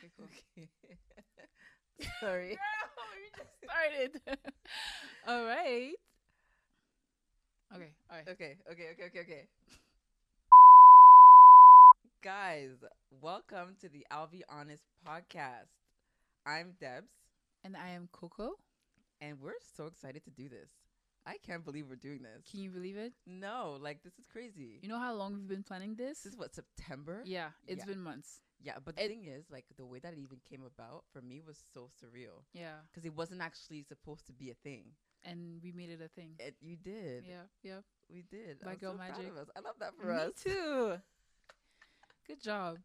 Okay, cool. Okay. Sorry. Girl, we just started. All right. Okay. All right. Okay. Guys, welcome to the I'll Be Honest podcast. I'm Debs, And I am Coco. and we're so excited to do this. I can't believe we're doing this. Can you believe it? No, like this is crazy. You know how long we've been planning this? This is what, September? Yeah, it's Yeah. been months. Yeah, but the It- thing is, like, the way that it even came about for me was so surreal Yeah, because it wasn't actually supposed to be a thing. and we made it a thing. You did. Yeah. We did. By I'm Girl so proud Magic. of us. I love that for Me us. too. Good job.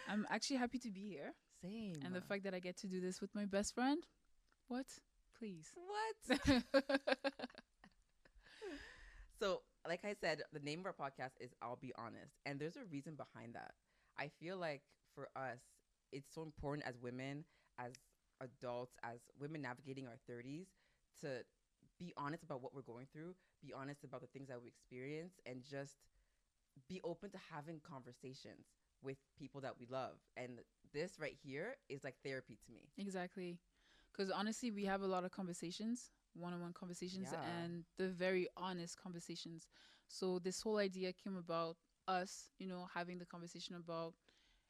I'm actually happy to be here. Same. And the fact that I get to do this with my best friend. What? Please. What? So, like I said, the name of our podcast is I'll Be Honest. And there's a reason behind that. I feel like for us, it's so important as women, as adults, as women navigating our 30s to be honest about what we're going through, be honest about the things that we experience, and just be open to having conversations with people that we love. And this right here is like therapy to me. Exactly. Because honestly, we have a lot of conversations, one-on-one conversations, Yeah. and the very honest conversations. So this whole idea came about us, having the conversation about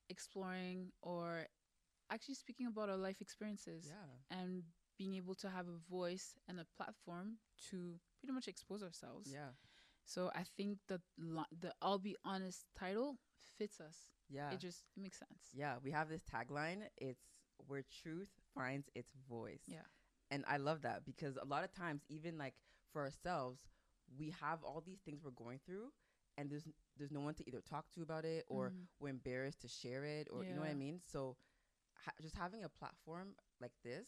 exploring or actually speaking about our life experiences Yeah. and being able to have a voice and a platform to pretty much expose ourselves. Yeah. So I think that the I'll Be Honest title fits us. Yeah. It makes sense. Yeah, we have this tagline. It's where truth finds its voice. Yeah. And I love that because a lot of times, even like for ourselves, we have all these things we're going through, and there's no one to either talk to about it, or we're embarrassed to share it, or you know what I Yeah. mean. So just having a platform like this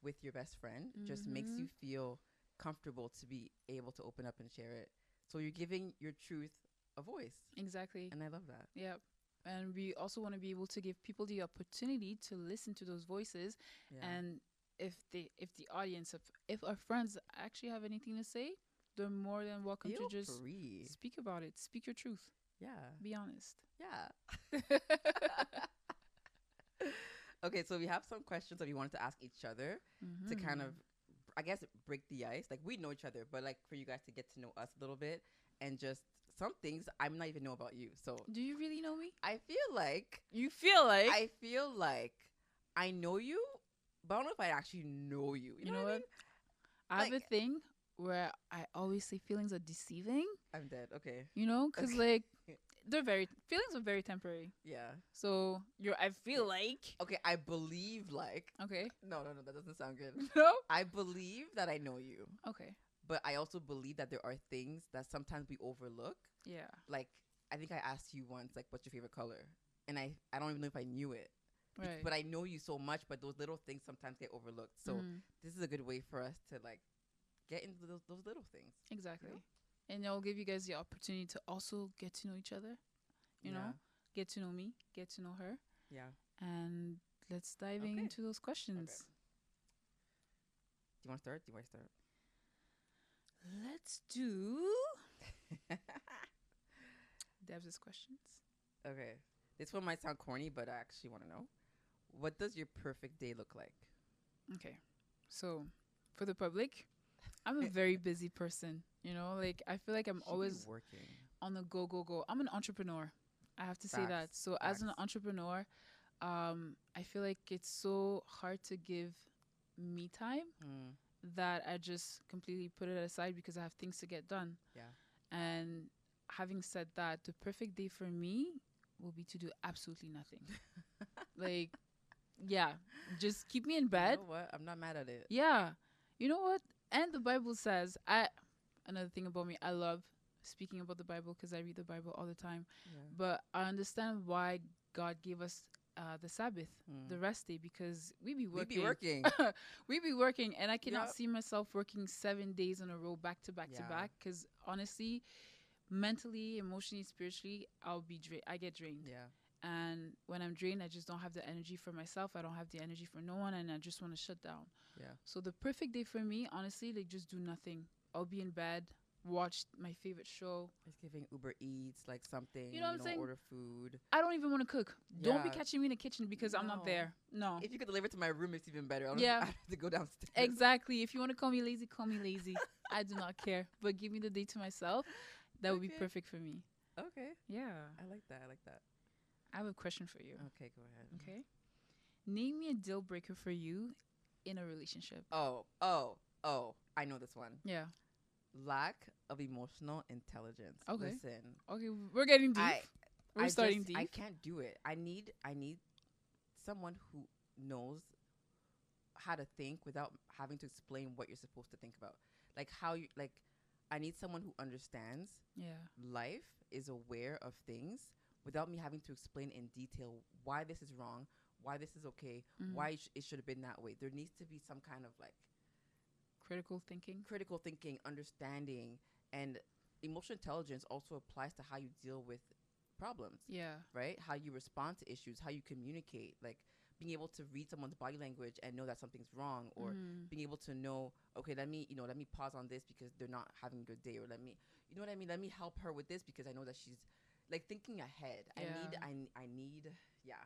with your best friend just makes you feel comfortable to be able to open up and share it. So you're giving your truth a voice, Exactly. and I love that. Yeah. And we also want to be able to give people the opportunity to listen to those voices. Yeah. And if the audience, if our friends actually have anything to say, they're more than welcome Feel to just free. speak about it. Speak your truth. Yeah. Be honest. Yeah. Okay, so we have some questions that we wanted to ask each other to kind of, I guess, break the ice. Like, we know each other, but like for you guys to get to know us a little bit, and just some things I might even know about you. So Do you really know me? I feel like You feel like I know you, but I don't know if I actually know you. You know what I mean? I have a Like- thing where I always say feelings are deceiving, I'm dead. Okay. because Okay. like feelings are very temporary. Yeah. So I feel like, Okay, I believe like okay. no, that doesn't sound good. No? I believe that I know you, Okay. but I also believe that there are things that sometimes we overlook. Yeah. Like, I think I asked you once, like, what's your favorite color? And I don't even know if I knew it. Right. But I know you so much, but those little things sometimes get overlooked. So this is a good way for us to, like, get into those little things. Exactly. You know? And it'll give you guys the opportunity to also get to know each other, get to know me, get to know her. Yeah. And let's dive Okay. into those questions. Okay. Do you want to start? Do you want to start? Let's do Debs' questions. Okay. This one might sound corny, but I actually want to know. What does your perfect day look like? Okay. So, for the public, I'm a very busy person. Like I feel like I'm She be always working. on the go. I'm an entrepreneur. I have to say that. Facts. So as an Facts. entrepreneur, I feel like it's so hard to give me time that I just completely put it aside because I have things to get done. Yeah. And having said that, the perfect day for me will be to do absolutely nothing. Like, yeah, just keep me in bed. You know what? I'm not mad at it. Yeah. You know what? And the Bible says, another thing about me, I love speaking about the Bible because I read the Bible all the time. Yeah. But I understand why God gave us the Sabbath, the rest day, because we be We working. be working. We be working, and I cannot Yep. see myself working 7 days in a row, back to back to Yeah. back. Because honestly, mentally, emotionally, spiritually, I get drained. Yeah. And when I'm drained, I just don't have the energy for myself. I don't have the energy for no one, and I just want to shut down. Yeah. So the perfect day for me, honestly, like just do nothing. I'll be in bed. watch my favorite show. It's giving Uber Eats, like You know something, what I'm saying? order food. I don't even want to cook. Don't be Yeah. catching me in the kitchen because I'm not No. there. No. If you could deliver it to my room, it's even better. Yeah, I don't have to go downstairs. exactly. If you want to call me lazy, call me lazy. I do not care. But give me the day to myself. That would be Okay. perfect for me. Okay. Yeah. I like that. I like that. I have a question for you. Okay, go ahead. Okay. Name me a deal breaker for you in a relationship. Oh. I know this one. Yeah. Lack of emotional intelligence. Okay. Listen, Okay. We're getting deep. I We're starting I deep. can't do it. I need someone who knows how to think without having to explain what you're supposed to think about. Like how you like I need someone who understands Yeah. life, is aware of things without me having to explain in detail why this is wrong, why this is okay, Mm. why it should have been that way. There needs to be some kind of like Critical thinking. critical thinking, understanding, and emotional intelligence also applies to how you deal with problems, Yeah. right? How you respond to issues, how you communicate, like being able to read someone's body language and know that something's wrong, or Mm. being able to know, okay, let me pause on this because they're not having a good day, or you know what I mean? Let me help her with this because I know that she's like thinking ahead. Yeah. I need, yeah,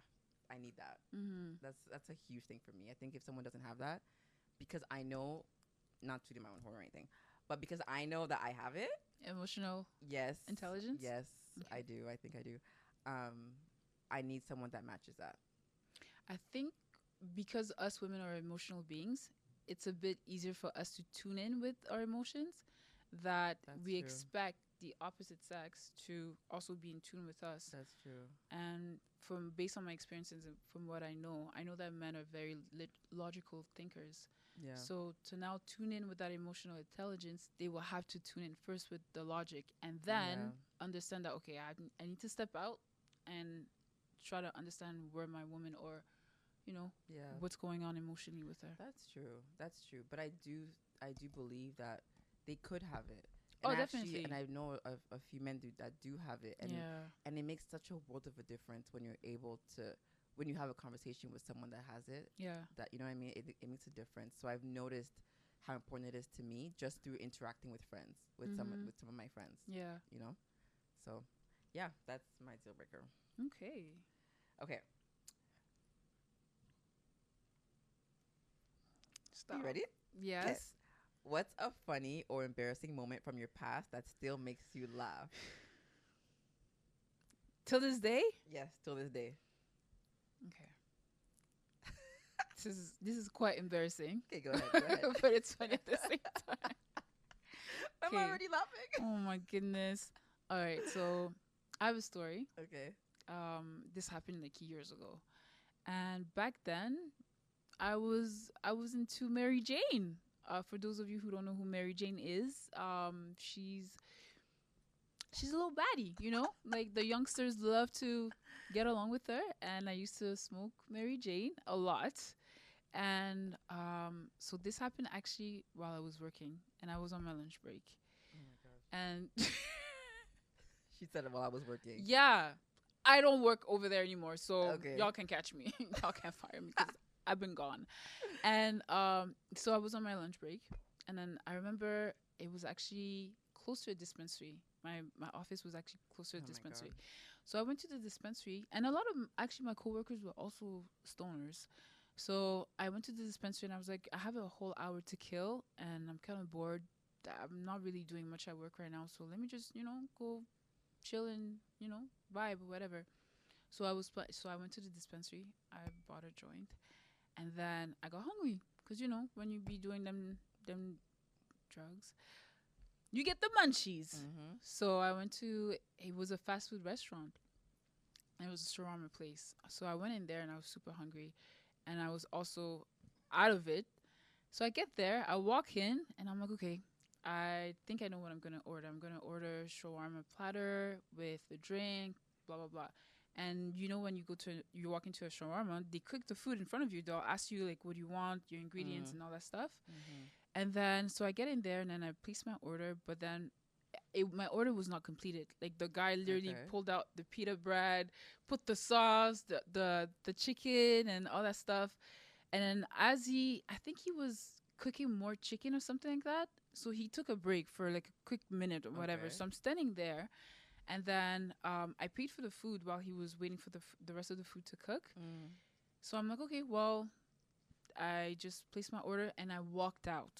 I need that. Mm. That's a huge thing for me. I think if someone doesn't have that, because I know, not to do my own horror or anything, but because I know that I have it. Emotional Yes. intelligence. Yes, Okay. I do. I think I do. Um, I need someone that matches that. I think because us women are emotional beings, it's a bit easier for us to tune in with our emotions that That's we true. expect the opposite sex to also be in tune with us. That's true. And from based on my experiences and from what I know that men are very logical thinkers. Yeah. So to now tune in with that emotional intelligence, they will have to tune in first with the logic and Yeah. then understand that okay, I need to step out and try to understand where my woman or you know Yeah. what's going on emotionally with her. That's true. That's true. But I do believe that they could have it. Oh, And definitely. I know a few men that do have it, Yeah. and it makes such a world of a difference when you're able to, when you have a conversation with someone that has it, Yeah. that, you know what I mean? It makes a difference. So I've noticed how important it is to me just through interacting with friends, Mhm. with some of my friends, Yeah. you know? So yeah, that's my deal breaker. Okay. Okay. Are you Stop. ready? Okay. Yes. What's a funny or embarrassing moment from your past that still makes you laugh? Till this day. Yes, till this day. Okay. This is quite embarrassing, Okay, go ahead. Go ahead. but it's funny at the same time. I'm Okay. already laughing. Oh my goodness. All right. So I have a story. Okay. This happened like years ago, and back then I was into Mary Jane. For those of you who don't know who Mary Jane is, she's a little baddie, you know? Like the youngsters love to get along with her, and I used to smoke Mary Jane a lot. And so this happened actually while I was working, and I was on my lunch break. Oh my gosh. And She said it while I was working. yeah, I don't work over there anymore, so Okay. y'all can catch me. Y'all can't fire me because I've been gone. And so I was on my lunch break, and then I remember it was actually close to a dispensary. My office was actually close to a Oh my god. dispensary. So I went to the dispensary, and a lot of actually my coworkers were also stoners. So I went to the dispensary, and I was like, I have a whole hour to kill, and I'm kind of bored. I'm not really doing much at work right now, so let me just go chill and vibe or whatever. So so I went to the dispensary. I bought a joint, and then I got hungry because when you be doing them drugs, you get the munchies. Mm-hmm. So I went to it was a fast food restaurant. And it was a shawarma place. So I went in there and I was super hungry, and I was also out of it. So I get there, I walk in, and I'm like, okay, I think I know what I'm gonna order. I'm gonna order shawarma platter with a drink, blah blah blah. And when you walk into a shawarma, they cook the food in front of you. They'll ask you like, what do you want, your ingredients, Mm. and all that stuff. Mm-hmm. And then so I get in there and then I place my order, but then my order was not completed. Like the guy literally Okay. pulled out the pita bread, put the sauce, the chicken, and all that stuff. And then I think he was cooking more chicken or something like that. So he took a break for like a quick minute or whatever. Okay. So I'm standing there, and then I paid for the food while he was waiting for the rest of the food to cook. Mm. So I'm like, okay, well, I just placed my order and I walked out.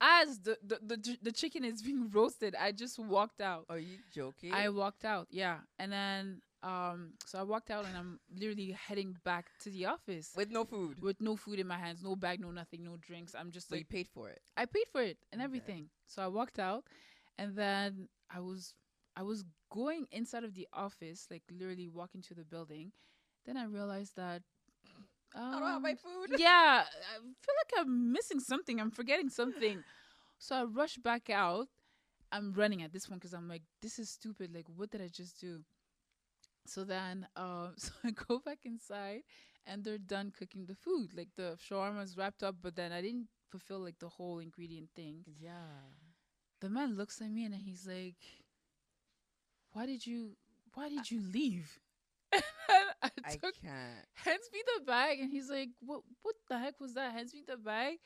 As the chicken is being roasted, I just walked out. Are you joking? I walked out, yeah. And then so I walked out and I'm literally heading back to the office With no food. with no food in my hands, no bag, no nothing, no drinks. I'm just So you like, paid for it. I paid for it and Okay. everything. So I walked out, and then I was going inside of the office, like literally walking to the building. Then I realized that I don't have my food. yeah, I feel like I'm missing something. I'm forgetting something. So I rush back out. I'm running at this point because I'm like, this is stupid. Like, what did I just do? So then, so I go back inside, and they're done cooking the food. Like the shawarma's wrapped up, but then I didn't fulfill like the whole ingredient thing. Yeah. The man looks at me and he's like, "Why did you? Why did you leave?" I I took can't. hands me the bag, and he's like, What the heck was that?" Hands me the bag,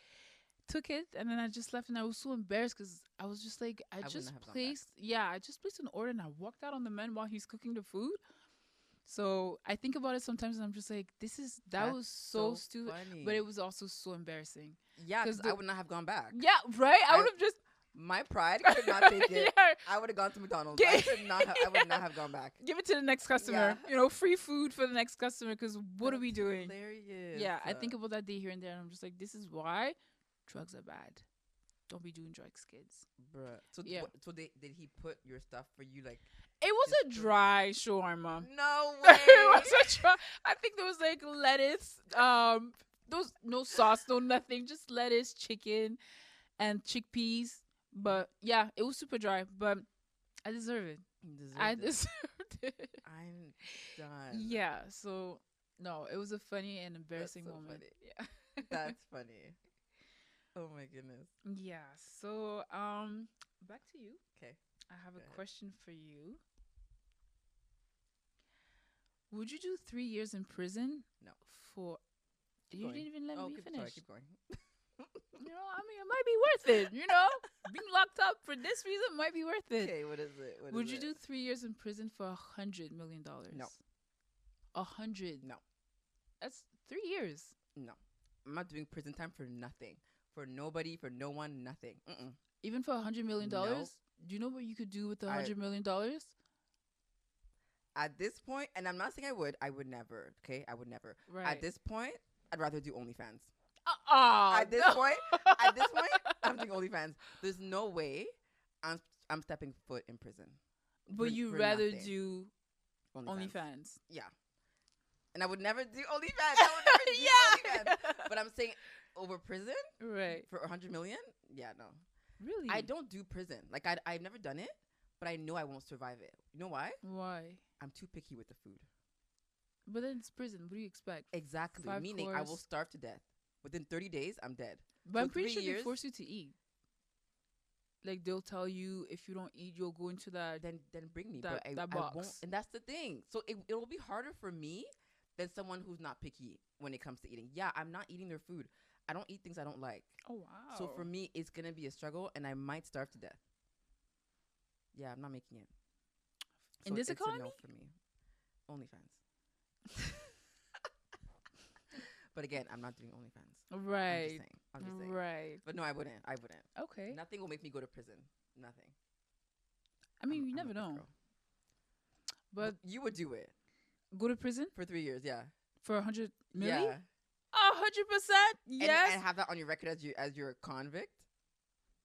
took it, and then I just left, and I was so embarrassed because I was just like, I wouldn't have gone back. I just placed an order, and I walked out on the man while he's cooking the food. So I think about it sometimes, and I'm just like, that That's was so stupid, funny. but it was also so embarrassing. Yeah, 'Cause because I would not have gone back. Yeah, right. I I- would have just My pride could not take it. yeah, I would have gone to McDonald's. Get- I would not have gone back. give it to the next customer. Yeah. You know, free food for the next customer. Because what are we That's doing? Hilarious. Yeah, I think about that day here and there, and I'm just like, this is why drugs are bad. Don't be doing drugs, kids. Bruh. So Yeah. so did he put your stuff for you like? It was a Just- dry shawarma. No It way. was a dry. I think there was like lettuce. Those no sauce, no nothing, just lettuce, chicken, and chickpeas. But yeah, it was super dry. But I deserve it. You deserved I it. deserved it. I'm done. Yeah. So no, it was a funny and That's embarrassing so moment. funny. Yeah. That's funny. Oh my goodness. Yeah. So back to you. Okay. I have Go a ahead. question for you. Would you do 3 years in prison? No. For Keep you going. didn't even let me keep, finish. sorry, keep going. You know, I mean, it might be worth it. You know, being locked up for this reason might be worth it. Okay, what is it? Would you do 3 years in prison for $100 million? No. 100. No. That's 3 years. No. I'm not doing prison time for nothing. For nobody, for no one, nothing. Mm-mm. Even for $100 million. No. Do you know what you could do with the I- $100 million? At this point, and I'm not saying I would never, okay? I would never. Right. At this point, I'd rather do OnlyFans. At At this point, I'm doing OnlyFans. There's no way I'm stepping foot in prison. but for- you for rather nothing. do OnlyFans. OnlyFans. Yeah. And I would never do OnlyFans. I would never do OnlyFans. But I'm saying over prison Right. for 100 million? Yeah, no. Really? I don't do prison. Like I've never done it, but I know I won't survive it. You know why? Why? I'm too picky with the food. But then it's prison. What do you expect? Exactly. 5 Meaning I will course. starve to death. Within 30 days, I'm dead. But So I'm pretty 3 sure they years- force you to eat. Like they'll tell you if you don't eat, you'll go into that. Then bring me. That- but that I won't. box. And that's the thing. So it will be harder for me than someone who's not picky when it comes to eating. Yeah, I'm not eating their food. I don't eat things I don't like. Oh wow. So for me, it's gonna be a struggle, and I might starve to death. Yeah, I'm not making it. In this it's a no economy? for me. OnlyFans. But again, I'm not doing OnlyFans. right. I'm just saying. Right. But no, I wouldn't. I wouldn't. Okay. Nothing will make me go to prison. Nothing. I mean, you I'm never a good know. girl. But You would do it go to prison for 3 years. Yeah. for 100 million? Yeah. 100%. Yes. And have that on your record as you're a convict.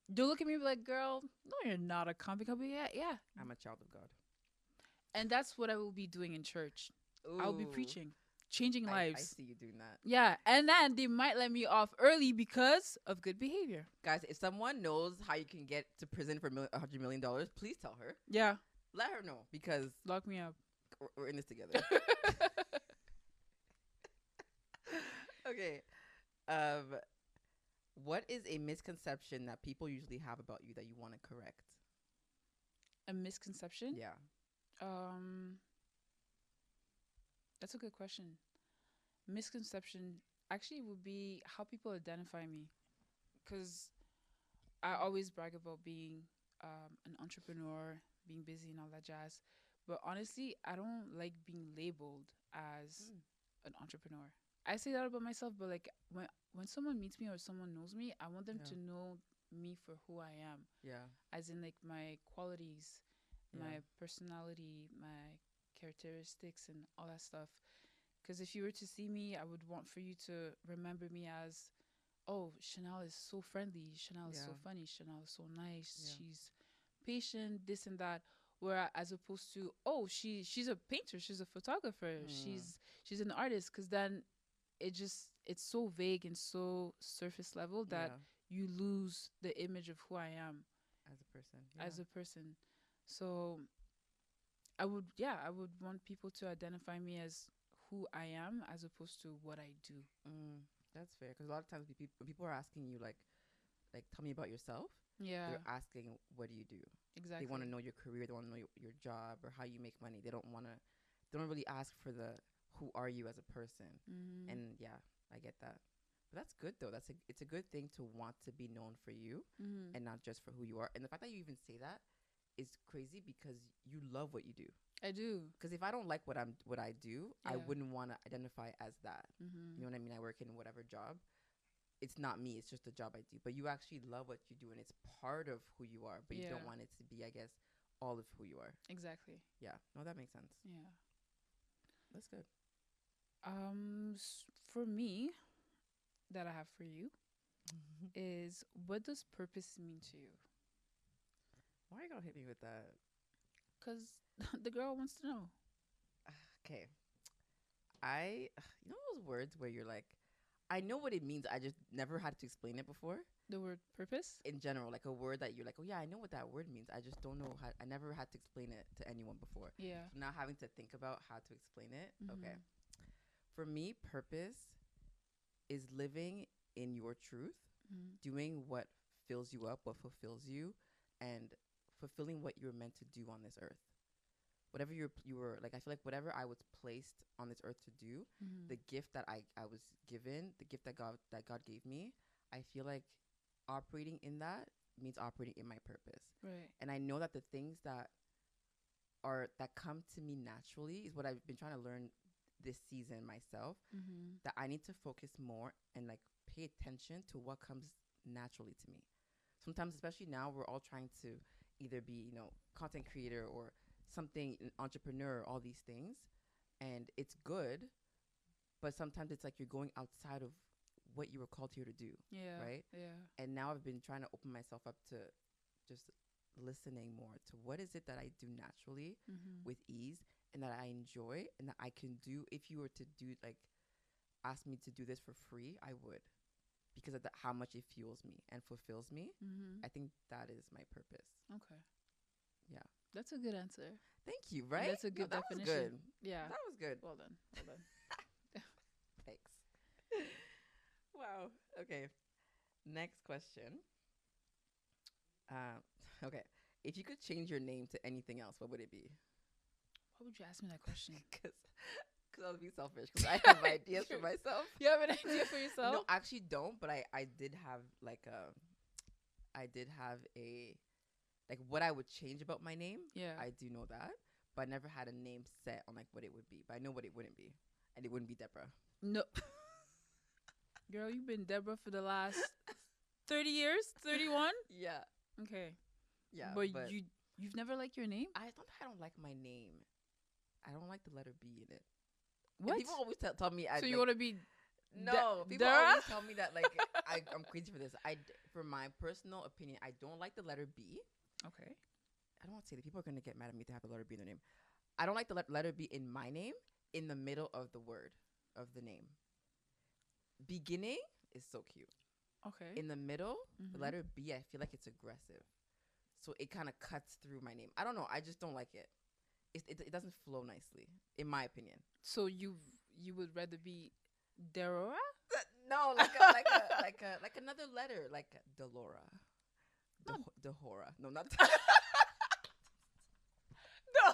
They'll look at me and be like, "Girl, no, you're not a convict." I'll be yeah. I'm a child of God. And that's what I will be doing in church. I'll be Ooh. preaching, changing I lives. see you doing that. Yeah, and then they might let me off early because of good behavior. Guys, if someone knows how you can get to prison for $100 million, please tell her. Yeah, Let her know because lock me up. we're in this together. Okay. What is a misconception that people usually have about you that you want to correct? A misconception? Yeah. That's a good question. Misconception actually would be how people identify me, because I always brag about being an entrepreneur, being busy and all that jazz. But honestly, I don't like being labeled as Mm. an entrepreneur. I say that about myself, but like when someone meets me or someone knows me, I want them Yeah. to know me for who I am, Yeah. as in like my qualities, Yeah. my personality, my characteristics, and all that stuff. Because if you were to see me, I would want for you to remember me as, oh, Chanel is so friendly. Chanel is so Yeah. funny. Chanel is so nice. Yeah. She's patient, this and that. Where as opposed to, oh, she's a painter. She's a photographer. Mm. She's an artist. Because then it's so vague and so surface level that Yeah. you lose the image of who I am As a person. Yeah. as a person. So I would want people to identify me as who I am as opposed to what I do. Mm. That's fair. Because a lot of times when people are asking you like tell me about yourself, Yeah, they're asking what do you do. They want to exactly. know your career. They want to know your job or how you make money. They don't want to. They don't really ask for the who are you as a person. Mhm. And yeah, I get that. But that's good though. It's a good thing to want to be known for you Mhm. and not just for who you are. And the fact that you even say that is crazy because you love what you do. I do. Because if I don't like what I do, I Yeah. wouldn't want to identify as that. You Mhm. know what I mean? I work in whatever job. It's not me. It's just a job I do. But you actually love what you do, and it's part of who you are. But you Yeah. don't want it to be, I guess, all of who you are. Exactly. Yeah. No, that makes sense. Yeah. That's good. For me, that I have for you is, what does purpose mean to you? Why are you gonna hit me with that? Cuz the girl wants to know. Okay. I, you know those words where you're like, I know what it means. I just never had to explain it before. The word purpose? In general, like a word that you're like, oh yeah, I know what that word means. I just don't know how. I never had to explain it to anyone before. Yeah. So now having to think about how to explain it. Okay. Mhm. For me, purpose is living in your truth, Mhm. doing what fills you up, what fulfills you, and fulfilling what you're meant to do on this earth. Whatever you were like, I feel like whatever I was placed on this earth to do, Mhm. the gift that I was given, the gift that God gave me, I feel like operating in that means operating in my purpose. Right. And I know that the things that come to me naturally is what I've been trying to learn this season myself, Mhm. that I need to focus more and like pay attention to what comes naturally to me. Sometimes, especially now, we're all trying to either be, content creator or something, an entrepreneur, all these things. And it's good, but sometimes it's like you're going outside of what you were called here to do, Yeah. right? Yeah. And now I've been trying to open myself up to just listening more to what is it that I do naturally Mhm. with ease and that I enjoy and that I can do. If you were to do like ask me to do this for free, I would, because of how much it fuels me and fulfills me. Mhm. I think that is my purpose. Okay. Yeah. That's a good answer. Thank you. And Right? that's a No, good that was definition. good. Yeah. That was good. Well done. Well done. Thanks. Wow. Okay. Next question. Uh, okay. If you could change your name to anything else, what would it be? Why would you ask me that question? Because I was being selfish. Because I have ideas for myself. You have an idea for yourself? No, I actually don't. But I did have I did have a like what I would change about my name. Yeah. I do know that, but I never had a name set on like what it would be. But I know what it wouldn't be, and it wouldn't be Deborah. No. Girl, you've been Deborah for the last 30 years? 31? Yeah, Okay. yeah. But But you've never liked your name? I don't like my name. I don't like the letter B in it. And What? people always tell me I So you like. want to be No, people Dara? always tell me that like I'm crazy for this. For my personal opinion, I don't like the letter B. Okay. I don't want to say that people are gonna get mad at me to have the letter B in their name. I don't like the letter B in my name in the middle of the word of the name. Beginning is so cute. Okay. In the middle, the Mhm. letter B, I feel like it's aggressive. So it kind of cuts through my name. I don't know. I just don't like it. It doesn't flow nicely, in my opinion. So you would rather be Dara? No, like another letter, like Delora, Not Dehora. No, not no.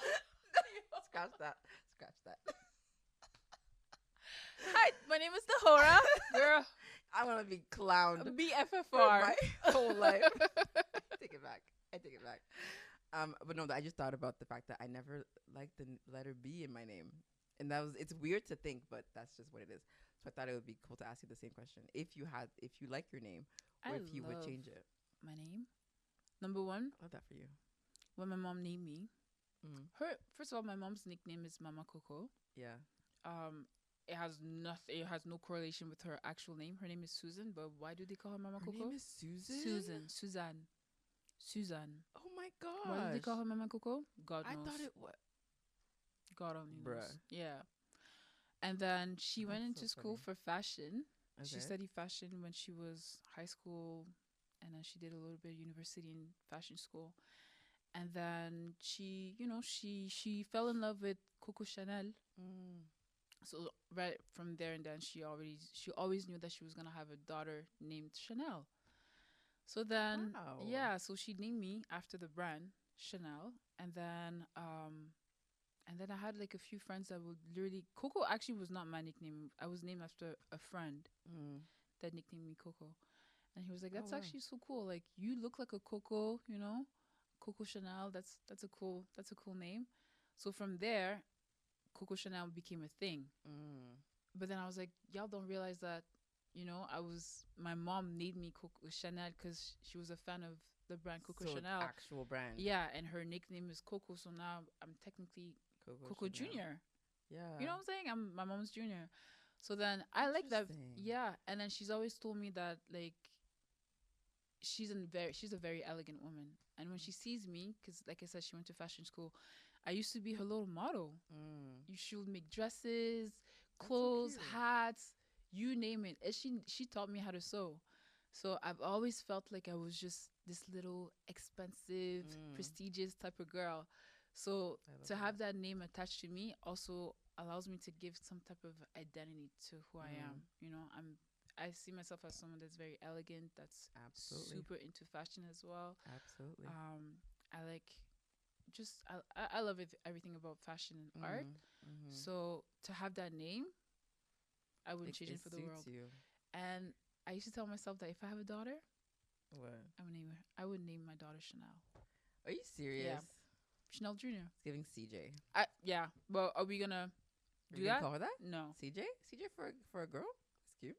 scratch that. Scratch that. Hi, my name is Dahora. Girl. I want to be clowned for BFFR. my whole life. Take it back. I take it back. But no, I just thought about the fact that I never liked the letter B in my name, and it's weird to think, but that's just what it is. So I thought it would be cool to ask you the same question: if you like your name, or I if you would love change it. my name. Number one, I love that for you. when my mom named me, Mm. her first of all, my mom's nickname is Mama Coco. Yeah. Um, it has nothing. It has no correlation with her actual name. Her name is Susan, but why do they call her Mama Her Coco? name is Susan. Suzanne. Oh my Why do they gosh. call her Mama Coco? God I knows. thought it was. God only knows. Bruh. Yeah. And then she went That's so into school funny. for fashion. She Okay. studied fashion when she was high school, and then she did a little bit of university in fashion school. And then she fell in love with Coco Chanel. Mm. So right from there and then she always knew that she was gonna have a daughter named Chanel. So then Wow. yeah, so she named me after the brand Chanel, and then I had like a few friends that would literally Coco actually was not my nickname. I was named after a friend Mm. that nicknamed me Coco. And he was like, Oh "That's wow. actually so cool. Like you look like a Coco, Coco Chanel. That's a cool name." So from there, Coco Chanel became a thing. Mm. But then I was like, "Y'all don't realize that, my mom named me Coco Chanel because she was a fan of the brand Coco So Chanel. actual brand. Yeah, and her nickname is Coco. So now I'm technically Coco Chanel. Junior. Yeah. You know what I'm saying? I'm my mom's junior. So then I like that. Interesting. Yeah, and then she's always told me that like she's a very elegant woman, and when she sees me, because like I said, she went to fashion school, I used to be her little model. Mm. She would make dresses, That's so clothes, cute. hats, you name it, and she taught me how to sew. So I've always felt like I was just this little expensive, Mm. prestigious type of girl. So I love to that. have that name attached to me also allows me to give some type of identity to who I Mm. am. I see myself as someone that's very elegant, that's Absolutely. super into fashion as well. Absolutely. I like just I love everything about fashion and art. Mm-hmm. So to have that name, I wouldn't change It it for the suits world. you. And I used to tell myself that if I have a daughter, What? I would name my daughter Chanel. Are you serious? Yeah. Chanel Junior. It's giving CJ. Yeah. Well, are we gonna do You gonna that? call her that? No. CJ? CJ for a girl? That's cute.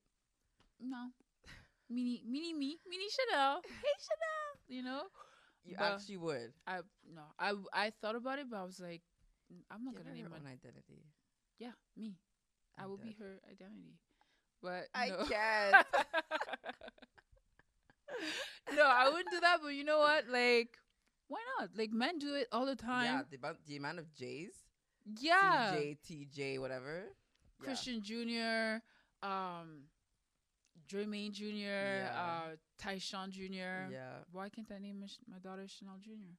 No. Mini Chanel. Hey Chanel. You But actually would. I no. I thought about it, but I was like, I'm not Give gonna her name her my own identity. yeah me. I I'm will dead. be her identity. But I no. can't. No, I wouldn't do that. But you know what? Like, why not? Like, men do it all the Yeah, time. the amount of J's, Yeah. CJ, TJ, whatever. Christian Jr., Jermaine Jr., Yeah. Tyshawn Jr. Yeah. Why can't I name my daughter Chanel Jr.?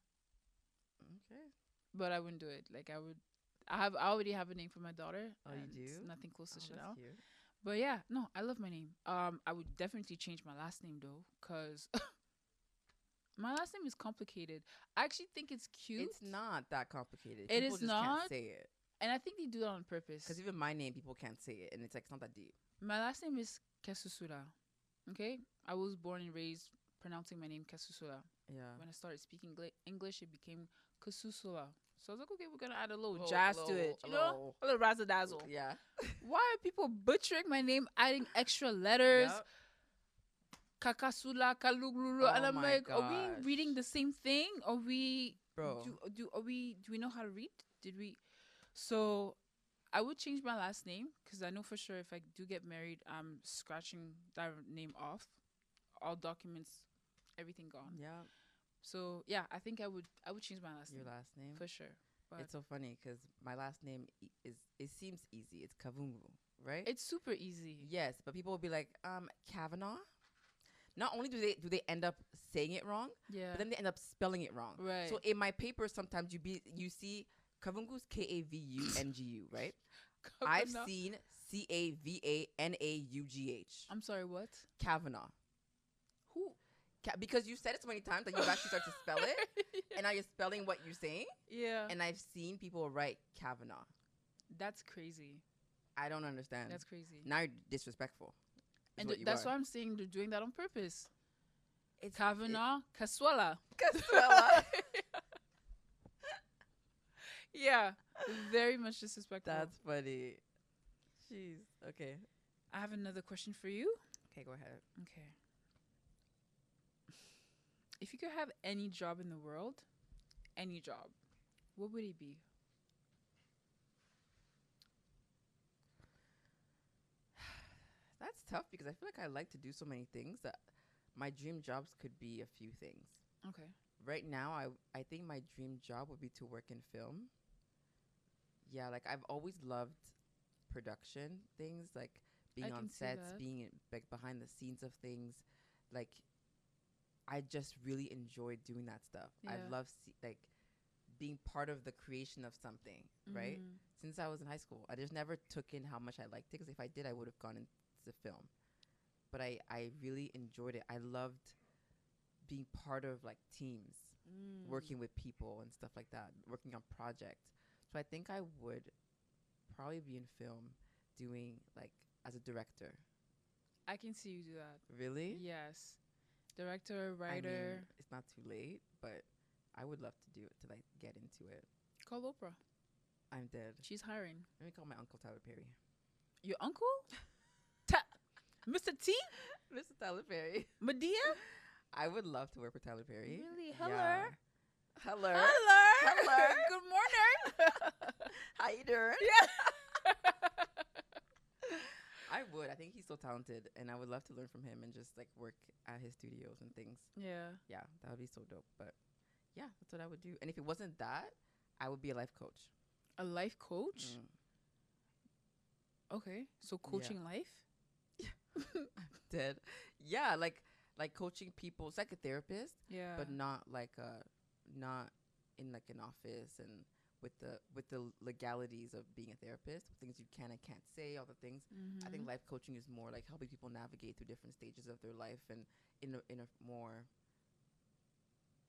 Okay. But I wouldn't do it. Like, I already have a name for my daughter. Oh, you and it's do? nothing close to Oh, Chanel. that's cute. But yeah, no, I love my name. I would definitely change my last name though, cause my last name is complicated. I actually think it's cute. It's not that complicated. It People is just not, can't say it. and I think they do that on purpose. Because even my name, people can't say it, and it's like it's not that deep. My last name is Kesusura. Okay, I was born and raised pronouncing my name Kesusura. Yeah. When I started speaking English, it became Kesusula. So I was like, okay, we're gonna add a little Little- jazz to little- it, little- a little razzle dazzle. Yeah. Why are people butchering my name, adding extra letters? Yep. Kakasula, Kaluglulu, Oh and I'm my like, are we gosh. reading the same thing? Are we Bro. do we know how to read? Did we? So I would change my last name because I know for sure if I do get married, I'm scratching that name off, all documents, everything gone. Yeah. So yeah, I think I would change my last Your name last name. for sure. But It's so funny because my last name it seems easy. It's Kavungu, right? it's super easy. Yes, but people will be like, Kavanaugh. Not only do they end up saying it wrong, Yeah. but then they end up spelling it wrong. Right. So in my paper, sometimes you see Kavungu's Kavungu, right? I've Kavanaugh. seen Cavanaughh. I'm sorry. What? Kavanaugh. Who? Because you said it so many times that you've actually started to spell it, and now you're spelling what you're saying. Yeah. And I've seen people write Kavanaugh. That's crazy. I don't understand. That's crazy. Now you're disrespectful. is And what you that's are. why I'm saying they're doing that on purpose. It's Kavanaugh, Caswella. Casuela. Yeah, very much disrespectful. That's funny. Jeez. Okay. I have another question for you. Okay, go ahead. Okay. If you could have any job in the world, any job, what would it be? That's tough because I feel like I like to do so many things that my dream jobs could be a few things. Okay. Right now, I think my dream job would be to work in film. Yeah, like I've always loved production things, like I being on can see sets, that. being like behind the scenes of things. Like I just really enjoy doing that stuff. I Yeah. love like being part of the creation of something, right? Mm. Since I was in high school, I just never took in how much I liked it because if I did, I would have gone into film. But I really enjoyed it. I loved being part of like teams, Mm. working with people and stuff like that, working on projects. So I think I would probably be in film doing like as a director. I can see you do that. Really? Yes. Director, I mean, writer. it's not too late, but I would love to do it to like get into it. Call Oprah. I'm dead. She's hiring. Let me call my uncle Tyler Perry. Your uncle? Ta- Mr. T? Mr. Tyler Perry. Medea? I would love to work with Tyler Perry. Really? Hello? Yeah. Hello. Hello? Hello. Good morning. How you doing? Yeah. I would. I think he's so talented, and I would love to learn from him and just like work at his studios and things. Yeah. Yeah, that would be so dope. But yeah, that's what I would do. And if it wasn't that, I would be a life coach. A life coach? Mm. Okay. So coaching life? Dead. Yeah, like coaching people. It's like a therapist, Yeah. but not in like an office and with the legalities of being a therapist, things you can and can't say, all the things. I think life coaching is more like helping people navigate through different stages of their life and in a more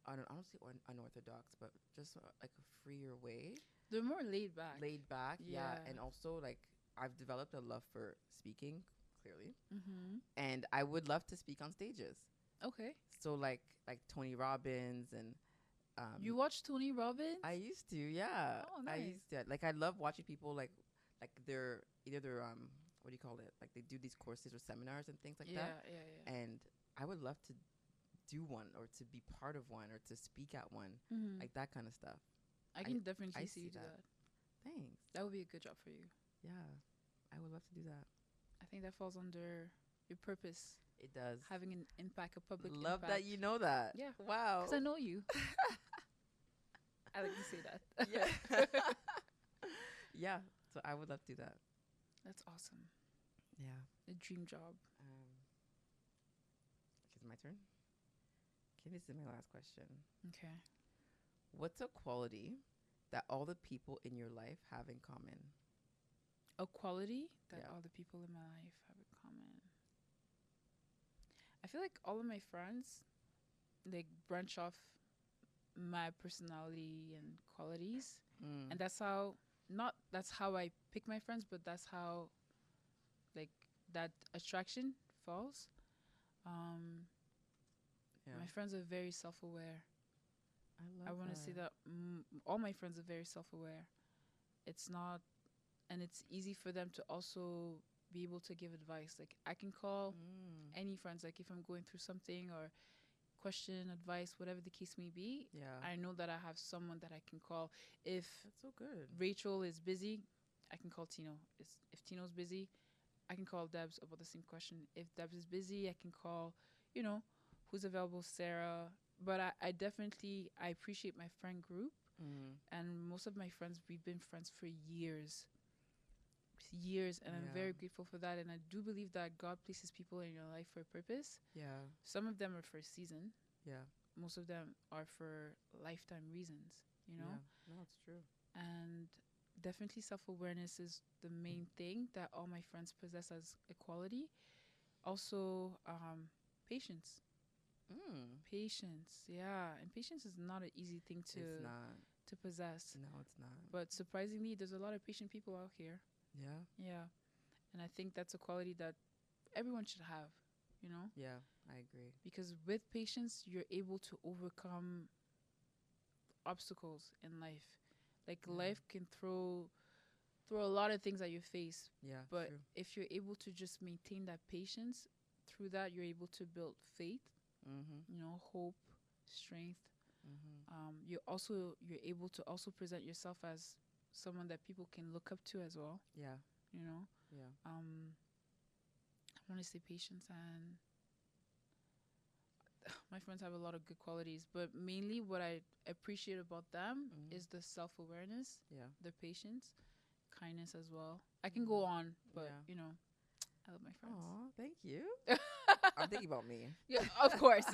I don't say unorthodox, but just like a freer way, They're more laid back. laid back. Yeah, Yeah. and also like I've developed a love for speaking clearly, Mm-hmm. and I would love to speak on stages. Okay. So like Tony Robbins and You watch Tony Robbins? I used to, yeah. Oh, I nice. used to. Like I love watching people like they're either they're what do you call it? Like they do these courses or seminars and things like Yeah, that. yeah, yeah. And I would love to do one or to be part of one or to speak at one. Mm-hmm. Like that kind of stuff. I can definitely I see see you do that. that. Thanks. That would be a good job for you. Yeah. I would love to do that. I think that falls under your purpose, It does. having an impact, a public Love impact. that you know that. Yeah. Wow. Because I know you. I like to say that. Yeah. Yeah. So I would love to do that. That's awesome. Yeah. A dream job. Is it my turn? Okay, this is my last question. Okay. What's a quality that all the people in your life have in common? A quality that Yeah. all the people in my life have in common. I feel like all of my friends, like, branch off my personality and qualities. Mm. And that's how, not that's how I pick my friends, but that's how, like, that attraction falls. Um, Yeah. My friends are very self-aware. I I love want to say that all my friends are very self-aware. It's not, and it's easy for them to also be able to give advice. Like I can call any friends, like if I'm going through something or question, advice, whatever the case may be. Yeah. I know that I have someone that I can call. If That's so good. Rachel is busy, I can call Tino. If Tino's busy, I can call Debs about the same question. If Debs is busy, I can call, who's available, Sarah. But I definitely, I appreciate my friend group. And most of my friends, we've been friends for years. Years. And I'm very grateful for that. And I do believe that God places people in your life for a purpose. Yeah. Some of them are for a season. Yeah. Most of them are for lifetime reasons, Yeah. No, it's true. And definitely self-awareness is the main thing that all my friends possess as a quality. Also, patience. Patience, yeah. And patience is not an easy thing It's not. to possess. No, it's not. But surprisingly, there's a lot of patient people out here. Yeah. Yeah. And I think that's a quality that everyone should have, you know, Yeah, I agree. because with patience, you're able to overcome obstacles in life. Like Yeah. life can throw a lot of things at your face, Yeah, but true. if you're able to just maintain that patience, through that you're able to build faith, Mhm. hope, strength. Mhm. You're able to also present yourself as someone that people can look up to as well. Yeah. You know, Yeah. um, I want to say patience, and my friends have a lot of good qualities, but mainly what I appreciate about them Mhm. is the self awareness, Yeah. the patience, kindness as well. I can go Yeah. on, but Yeah. I love my Oh, thank you. friends. I'm thinking about me. Yeah, of course.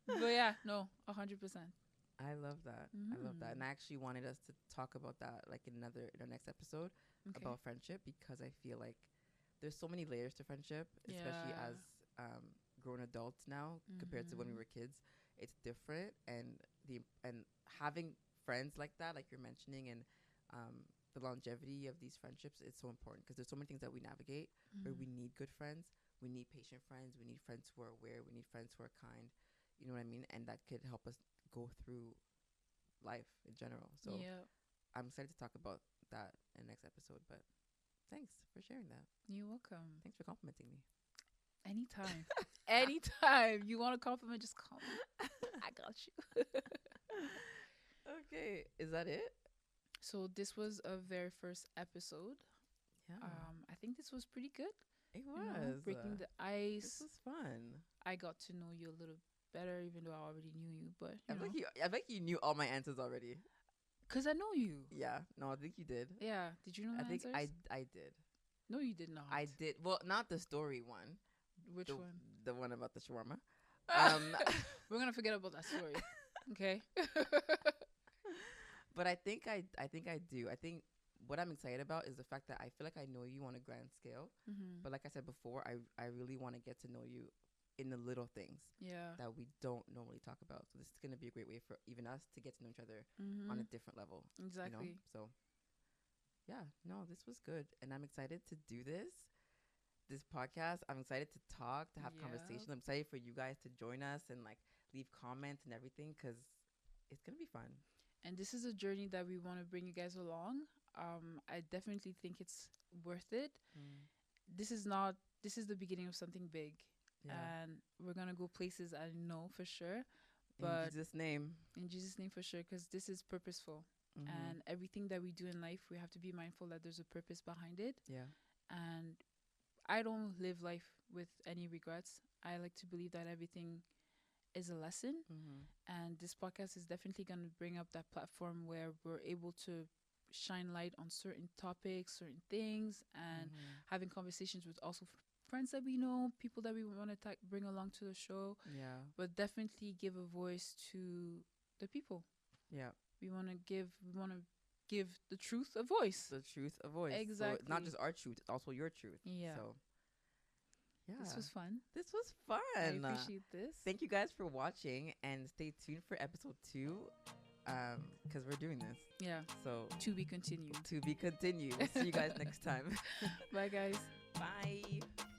But yeah, no, 100%. I love that. I love that. And Mm. I actually wanted us to talk about that like in our next episode Okay. about friendship because I feel like there's so many layers to friendship, especially Yeah. as grown adults now compared to when we Mhm. were kids. It's different, and having friends like that, like you're mentioning, and the longevity of these friendships is so important because there's so many things that we navigate where Mm. we need good friends, we need patient friends, we need friends who are aware, we need friends who are kind. You know what I mean? And that could help us go through life in general. So Yeah. I'm excited to talk about that in the next episode. But thanks for sharing that. You're welcome. Thanks for complimenting me. Anytime. Anytime you want a compliment, just call me. I got you. Okay, is that it? So this was a very first episode. Yeah, I think this was pretty good. it was. Breaking the This ice. was fun. I got to know you a little better, even though I already knew you. But I think you knew all my answers already. cause I know you. Yeah, no, I think you did. Yeah. Did you know I my think answers? I did. No, you did not. I did. Well, not the story one. Which The one? the one about the shawarma. Um, We're gonna forget about that story. Okay. but I think I do. I think what I'm excited about is the fact that I feel like I know you on a grand scale. Mhm. But like I said before, I really want to get to know you in the little things Yeah. that we don't normally talk about. So this is going to be a great way for even us to get to know each other on a Mhm. different level, you know? Exactly. So, yeah, no, this was good. And I'm excited to do this podcast. I'm excited to talk, to have Yeah. conversation. I'm excited for you guys to join us and like leave comments and everything cuz it's going to be fun. And this is a journey that we want to bring you guys along. I definitely think it's worth it. Mm. This is not. This is the beginning of something big, Yeah. and we're gonna go places. I know for sure, In but Jesus name. in Jesus' name for sure, because this is purposeful. Mhm. And everything that we do in life, we have to be mindful that there's a purpose behind it. Yeah. And I don't live life with any regrets. I like to believe that everything is a lesson. Mhm. And this podcast is definitely going to bring up that platform where we're able to shine light on certain topics, certain things, and Mhm. having conversations with also friends that we know, people that we want to bring along to the show, Yeah. but definitely give a voice to the people. Yeah. We want to give the truth a voice. The truth a voice. So it's not Exactly. just our truth, it's also your truth. Yeah. So yeah. This was fun. This was I fun. appreciate this. Thank you guys for watching and stay tuned for episode 2 because we're doing this. Yeah. So To be continued. to be continued. See you guys next time. Bye, guys. Bye.